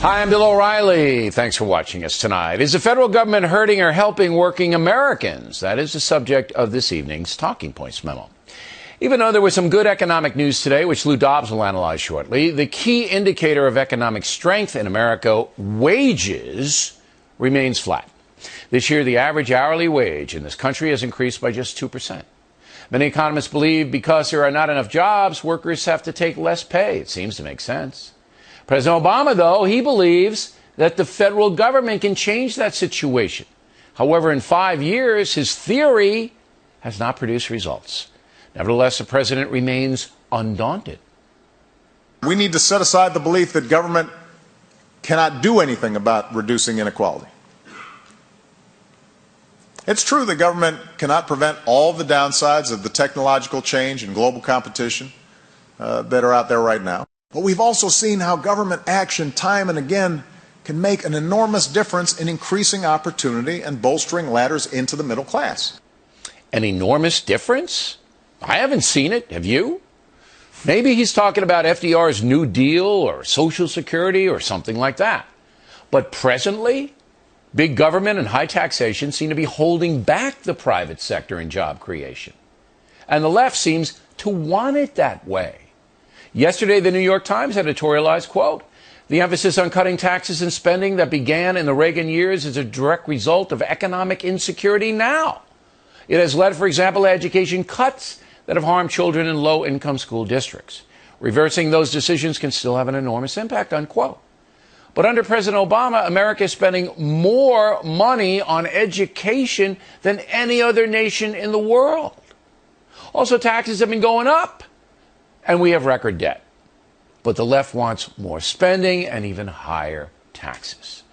Hi, I'm Bill O'Reilly. Thanks for watching us tonight. Is the federal government hurting or helping working Americans? That is the subject of this evening's Talking Points memo. Even though there was some good economic news today, which Lou Dobbs will analyze shortly, the key indicator of economic strength in America, wages, remains flat. This year, the average hourly wage in this country has increased by just 2%. Many economists believe because there are not enough jobs, workers have to take less pay. It seems to make sense. President Obama, though, he believes that the federal government can change that situation. However, in 5 years, his theory has not produced results. Nevertheless, the president remains undaunted. We need to set aside the belief that government cannot do anything about reducing inequality. It's true that government cannot prevent all the downsides of the technological change and global competition that are out there right now. But we've also seen how government action time and again can make an enormous difference in increasing opportunity and bolstering ladders into the middle class. An enormous difference? I haven't seen it. Have you? Maybe he's talking about FDR's New Deal or Social Security or something like that. But presently, big government and high taxation seem to be holding back the private sector in job creation. And the left seems to want it that way. Yesterday, the New York Times editorialized, quote, "The emphasis on cutting taxes and spending that began in the Reagan years is a direct result of economic insecurity now. It has led, for example, to education cuts that have harmed children in low-income school districts. Reversing those decisions can still have an enormous impact," unquote. But under President Obama, America is spending more money on education than any other nation in the world. Also, taxes have been going up, and we have record debt. But the left wants more spending and even higher taxes.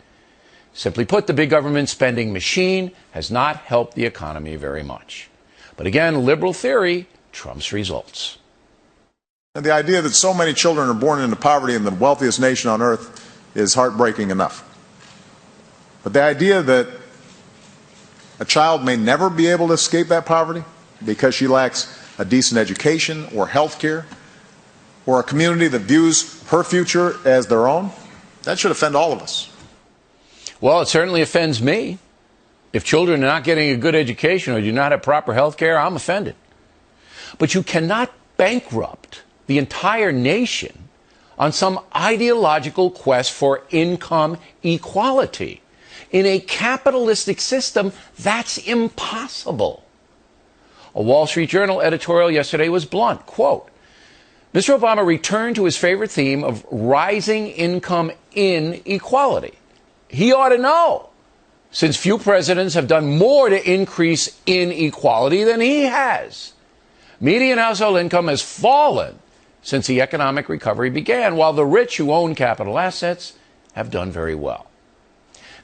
Simply put, the big government spending machine has not helped the economy very much. But again, liberal theory trumps results. And the idea that so many children are born into poverty in the wealthiest nation on earth is heartbreaking enough. But the idea that a child may never be able to escape that poverty because she lacks a decent education or health care, or a community that views her future as their own, that should offend all of us. Well, it certainly offends me. If children are not getting a good education or do not have proper health care, I'm offended. But you cannot bankrupt the entire nation on some ideological quest for income equality. In a capitalistic system, that's impossible. A Wall Street Journal editorial yesterday was blunt, quote, "Mr. Obama returned to his favorite theme of rising income inequality. He ought to know, since few presidents have done more to increase inequality than he has. Median household income has fallen since the economic recovery began, while the rich who own capital assets have done very well."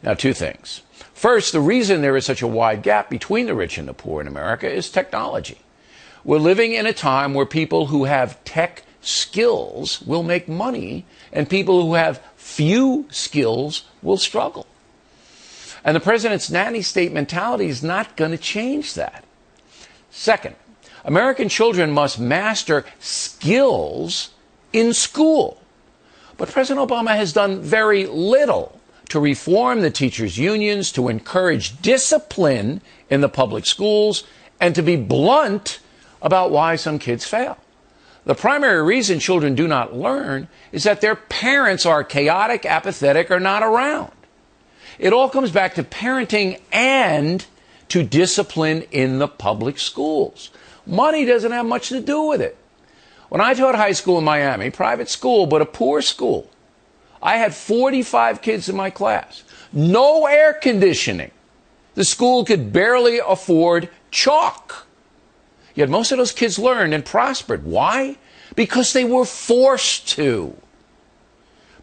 Now, two things. First, the reason there is such a wide gap between the rich and the poor in America is technology. We're living in a time where people who have tech skills will make money, and people who have few skills will struggle. And the president's nanny state mentality is not going to change that. Second, American children must master skills in school. But President Obama has done very little to reform the teachers' unions, to encourage discipline in the public schools, and to be blunt about why some kids fail. The primary reason children do not learn is that their parents are chaotic, apathetic, or not around. It all comes back to parenting and to discipline in the public schools. Money doesn't have much to do with it. When I taught high school in Miami, private school, but a poor school, I had 45 kids in my class. No air conditioning. The school could barely afford chalk. Yet most of those kids learned and prospered. Why? Because they were forced to.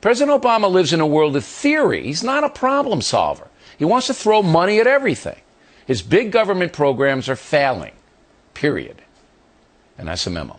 President Obama lives in a world of theory. He's not a problem solver. He wants to throw money at everything. His big government programs are failing. Period. And that's the memo.